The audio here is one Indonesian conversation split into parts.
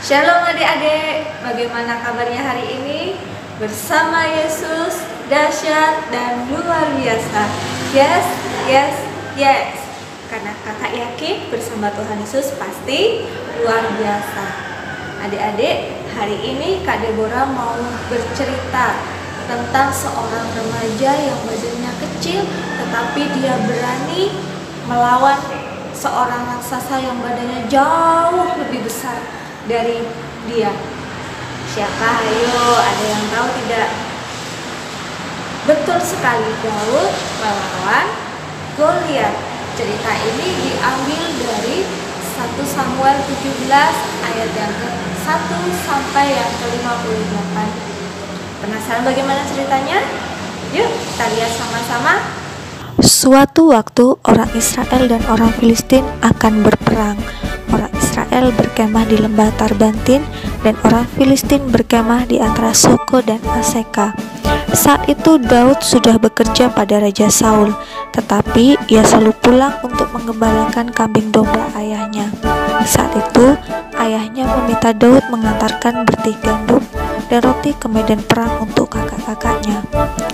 Shalom adik-adik, bagaimana kabarnya hari ini? Bersama Yesus, dahsyat dan luar biasa. Yes, yes, yes. Karena kakak yakin bersama Tuhan Yesus pasti luar biasa. Adik-adik, hari ini Kak Deborah mau bercerita tentang seorang remaja yang badannya kecil, tetapi dia berani melawan seorang raksasa yang badannya jauh lebih besar dari dia. Siapa? Ayo, ada yang tahu tidak? Betul sekali, Daud melawan Goliat. Cerita ini diambil dari 1 Samuel 17 ayat yang ke-1 sampai yang ke-58. Penasaran bagaimana ceritanya? Yuk kita lihat sama-sama. Suatu waktu orang Israel dan orang Filistin akan berperang. Orang Israel berkemah di lembah Tarbantin dan orang Filistin berkemah di antara Soko dan Aseka. Saat itu Daud sudah bekerja pada Raja Saul, tetapi ia selalu pulang untuk mengembalakan kambing domba ayahnya. Saat itu ayahnya meminta Daud mengantarkan bertih gandum dan roti ke medan perang untuk kakak-kakaknya.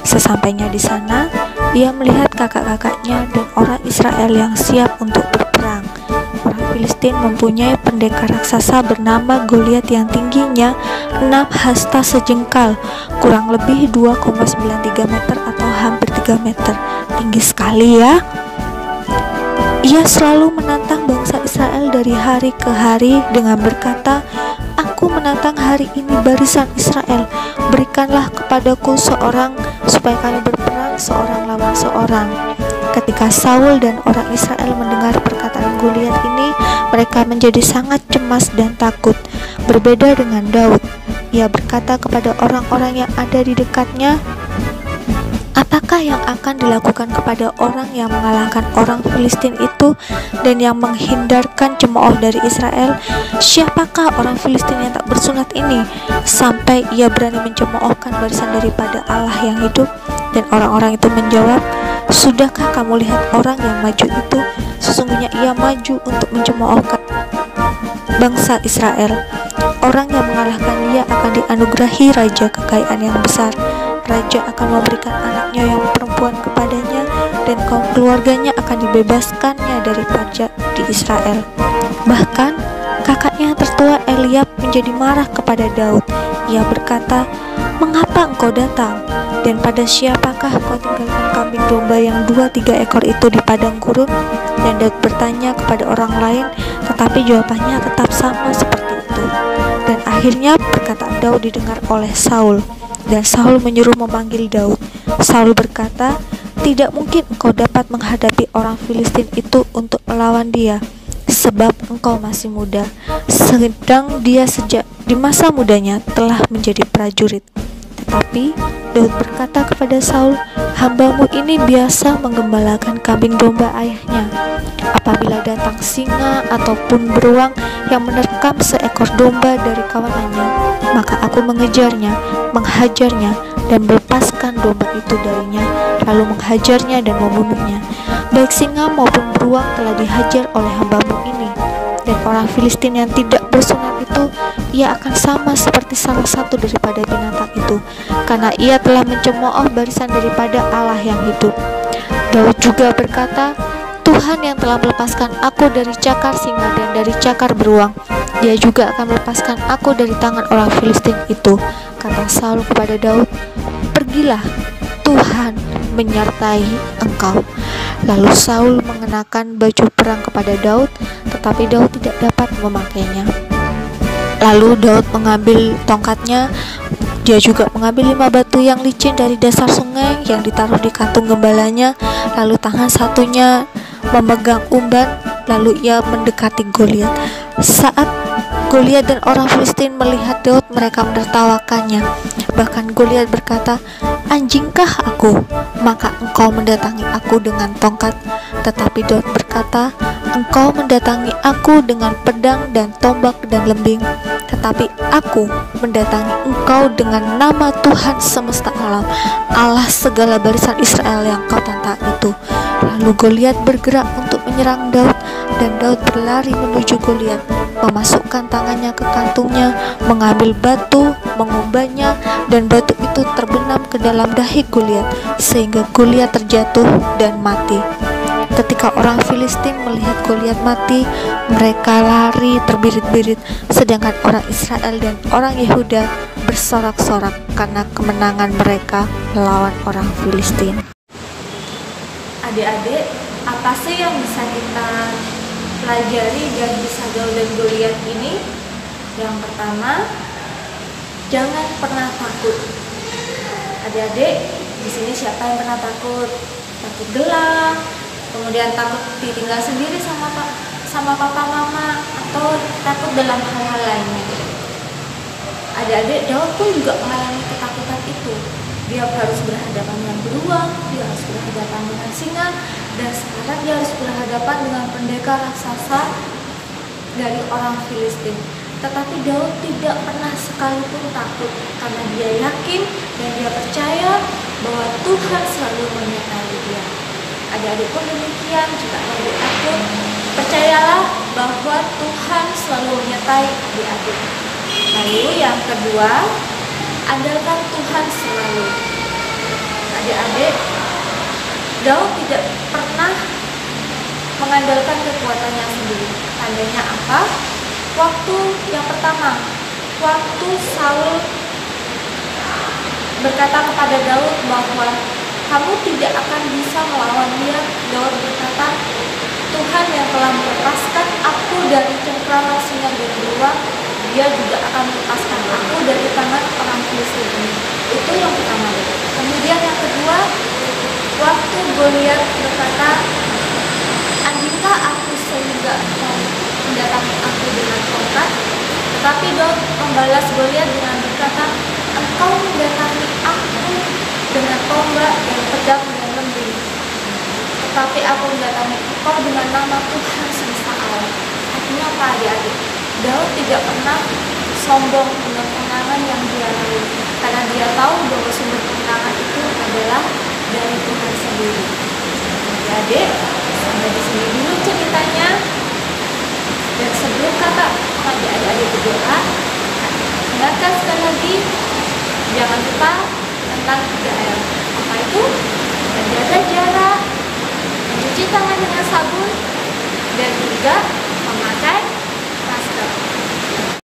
Sesampainya di sana, ia melihat kakak-kakaknya dan orang Israel yang siap untuk berperang. Orang Filistin mempunyai pendekar raksasa bernama Goliat yang tingginya 6 hasta sejengkal, kurang lebih 2,93 meter atau hampir 3 meter. Tinggi sekali ya. Ia selalu menantang bangsa Israel dari hari ke hari dengan berkata, "Aku menantang hari ini barisan Israel, berikanlah kepadaku seorang supaya kami berperang seorang lawan seorang." Ketika Saul dan orang Israel mendengar perkataan Goliat ini, mereka menjadi sangat cemas dan takut. Berbeda dengan Daud, ia berkata kepada orang-orang yang ada di dekatnya, "Apakah yang akan dilakukan kepada orang yang mengalahkan orang Filistin itu dan yang menghindarkan cemooh dari Israel? Siapakah orang Filistin yang tak bersunat ini sampai ia berani mencemoohkan barisan daripada Allah yang hidup?" Dan orang-orang itu menjawab, "Sudahkah kamu lihat orang yang maju itu? Sesungguhnya ia maju untuk mencemoohkan bangsa Israel. Orang yang mengalahkan dia akan dianugerahi raja kekayaan yang besar. Raja akan memberikan anaknya yang perempuan kepadanya, dan kaum keluarganya akan dibebaskannya dari pajak di Israel." Bahkan kakaknya yang tertua Eliab menjadi marah kepada Daud. Ia berkata, "Mengapa engkau datang? Dan pada siapakah kau tinggalkan kambing domba yang 2-3 ekor itu di padang gurun?" Dan Daud bertanya kepada orang lain, tetapi jawabannya tetap sama seperti itu. Dan akhirnya perkataan Daud didengar oleh Saul, dan Saul menyuruh memanggil Daud. Saul berkata, "Tidak mungkin engkau dapat menghadapi orang Filistin itu untuk melawan dia, sebab engkau masih muda, sedang dia sejak di masa mudanya telah menjadi prajurit." Tetapi Daud berkata kepada Saul, "Hambamu ini biasa menggembalakan kambing domba ayahnya. Apabila datang singa ataupun beruang yang menerkam seekor domba dari kawanannya, maka aku mengejarnya, menghajarnya, dan melepaskan domba itu darinya, lalu menghajarnya dan membunuhnya. Baik singa maupun beruang telah dihajar oleh hambamu ini. Dan orang Filistin yang tidak bersunat itu, ia akan sama seperti salah satu daripada binatang itu, karena ia telah mencemooh barisan daripada Allah yang hidup." Daud juga berkata, "Tuhan yang telah melepaskan aku dari cakar singa dan dari cakar beruang, dia juga akan melepaskan aku dari tangan orang Filistin itu." Kata Saul kepada Daud, "Pergilah, Tuhan menyertai engkau." Lalu Saul mengenakan baju perang kepada Daud, tetapi Daud tidak dapat memakainya. Lalu Daud mengambil tongkatnya. Dia juga mengambil 5 batu yang licin dari dasar sungai yang ditaruh di kantung gembalanya. Lalu tangan satunya memegang umban, lalu ia mendekati Goliat. Saat Goliat dan orang Filistin melihat Daud, mereka menertawakannya. Bahkan Goliat berkata, "Anjingkah aku, maka engkau mendatangi aku dengan tongkat?" Tetapi Daud berkata, "Engkau mendatangi aku dengan pedang dan tombak dan lembing, tetapi aku mendatangi engkau dengan nama Tuhan semesta alam, Allah segala barisan Israel yang kau tantang itu." Lalu Goliat bergerak untuk menyerang Daud, dan Daud berlari menuju Goliat. memasukkan tangannya ke kantungnya, mengambil batu, mengubahnya, dan batu itu terbenam ke dalam dahi Goliat, sehingga Goliat terjatuh dan mati. Ketika orang Filistin melihat Goliat mati, mereka lari terbirit-birit, sedangkan orang Israel dan orang Yehuda bersorak-sorak karena kemenangan mereka melawan orang Filistin. Adik-adik, apa sih yang bisa kita pelajari dari Saul dan Goliat ini? Yang pertama, jangan pernah takut. Adik-adik, di sini siapa yang pernah takut? Takut gelap, kemudian takut ditinggal sendiri sama papa mama, atau takut dalam hal-hal lainnya. Adik-adik, Daud pun juga mengalami ketakutan itu. Dia harus berhadapan dengan beruang, dia harus berhadapan dengan singa, dan sekarang dia harus berhadapan dengan pendekar raksasa dari orang Filistin. Tetapi Daud tidak pernah sekalipun takut, karena dia yakin dan dia percaya bahwa Tuhan selalu menyertai dia. Adik-adik pun demikian, jika adik takut, percayalah bahwa Tuhan selalu menyertai adik-adik. Lalu yang kedua, andalkan Tuhan selalu. Adik-adik, Daud tidak pernah mengandalkan kekuatannya sendiri. Tandanya apa? Waktu yang pertama, waktu Saul berkata kepada Daud bahwa kamu tidak akan bisa melawan dia, Daud berkata, Tuhan yang telah melepaskan aku dari cengkraman singa dan beruang, dia juga akan melepaskan aku dari tangan orang Filistin ini. Itu yang pertama. Kemudian yang kedua, waktu Goliat berkata, andikah aku sehingga engkau mendatangi aku dengan tongkat? Tetapi Daud membalas Goliat dengan berkata, engkau mendatangi aku dengan tombak dan pedang dan lembing, tetapi aku mendatangi engkau dengan nama Tuhan semesta alam. Artinya apa, adik-adik? Daud tidak pernah sombong dengan kemenangan yang dia raih, karena dia tahu bahwa sumber kemenangan itu adalah dari Tuhan sendiri. Adik-adik, sampai di sini dulu ceritanya. Dan sebelum kakak adik-adik berdoa, ingatkan sekali lagi, jangan lupa tentang 3M. Apa itu? Menjaga jarak, mencuci tangan dengan sabun, dan juga memakai